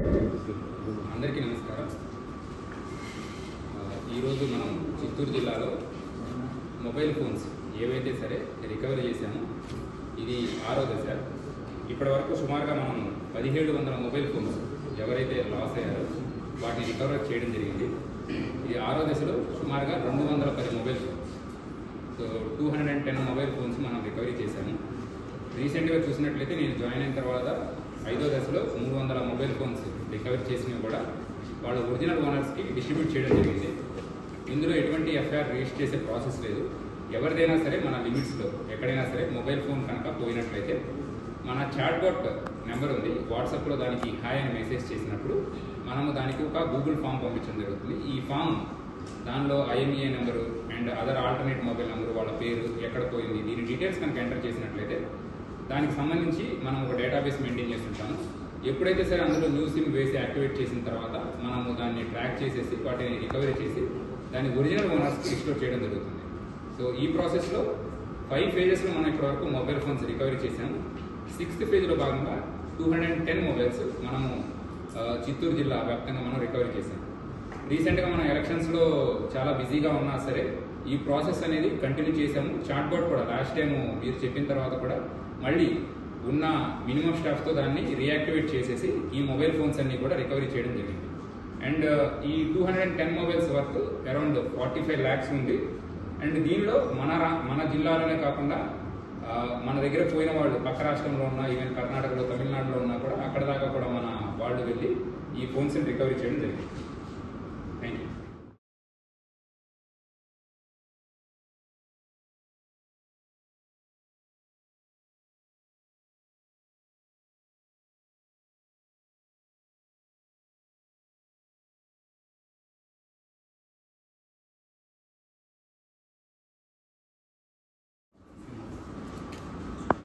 అందరికీ నమస్కారం. ఈరోజు మనం చిత్తూరు జిల్లాలో మొబైల్ ఫోన్స్ ఏవైతే సరే రికవరీ చేశామో ఇది 6వ దశ. ఇప్పటి వరకు సుమారుగా మనం 1700 మొబైల్ ఫోన్స్ ఎవరైతే లాస్ అయ్యారో వాటిని రికవరీ చేయడం జరిగింది. ఇది 6వ దశలో సుమారుగా 210 mobile phones, so 210 mobile phones మనం రికవరీ చేశాము. రీసెంట్గా చూసినట్లయితే నేను జాయిన్ అయిన తర్వాత 5వ దశలో 300 మొబైల్ ఫోన్స్ రికవరీ చేసినవి కూడా వాళ్ళ ఒరిజినల్ ఓనర్స్కి డిస్ట్రిబ్యూట్ చేయడం జరిగింది. ఇందులో ఎటువంటి ఎఫ్ఐఆర్ రిజిస్టర్ చేసే ప్రాసెస్ లేదు. ఎవరిదైనా సరే మన లిమిట్స్లో ఎక్కడైనా సరే మొబైల్ ఫోన్ కనుక పోయినట్లయితే మన చాట్బాట్ నెంబర్ ఉంది, వాట్సాప్లో దానికి హాయ్ అని మెసేజ్ చేసినప్పుడు మనము దానికి ఒక గూగుల్ ఫామ్ పంపించడం జరుగుతుంది. ఈ ఫామ్ దానిలో IMEI number and other alternate mobile number, వాళ్ళ పేరు, ఎక్కడ పోయింది, దీని డీటెయిల్స్ కనుక ఎంటర్ చేసినట్లయితే దానికి సంబంధించి మనం ఒక డేటాబేస్ మెయింటైన్ చేస్తుంటాము. ఎప్పుడైతే సరే అందులో న్యూ సిమ్ వేసి యాక్టివేట్ చేసిన తర్వాత మనము దాన్ని ట్రాక్ చేసేసి వాటిని రికవరీ చేసి దాన్ని ఒరిజినల్ ఓనర్స్కి రిస్టోర్ చేయడం జరుగుతుంది. సో ఈ ప్రాసెస్లో 5 ఫేజెస్లో మనం ఇప్పటివరకు మొబైల్ ఫోన్స్ రికవరీ చేసాము. 6th ఫేజ్లో భాగంగా 210 మొబైల్స్ మనము చిత్తూరు జిల్లా వ్యాప్తంగా మనం రికవరీ చేసాము. రీసెంట్గా మనం ఎలక్షన్స్లో చాలా బిజీగా ఉన్నా సరే ఈ ప్రాసెస్ అనేది కంటిన్యూ చేసాము. చాట్బాట్ కూడా లాస్ట్ టైం మీరు చెప్పిన తర్వాత కూడా మళ్ళీ ఉన్న మినిమం స్టాఫ్తో దాన్ని రియాక్టివేట్ చేసేసి ఈ మొబైల్ ఫోన్స్ అన్ని కూడా రికవరీ చేయడం జరిగింది. అండ్ ఈ 210 మొబైల్స్ వర్త్ అరౌండ్ 45 lakhs ఉంది. అండ్ దీనిలో మన జిల్లాలోనే కాకుండా మన దగ్గర పోయిన వాళ్ళు పక్క రాష్ట్రంలో ఉన్న, ఈవెన్ కర్ణాటకలో, తమిళనాడులో ఉన్నా కూడా అక్కడ దాకా కూడా మన వాళ్ళు వెళ్ళి ఈ ఫోన్స్ని రికవరీ చేయడం జరిగింది. Thank you.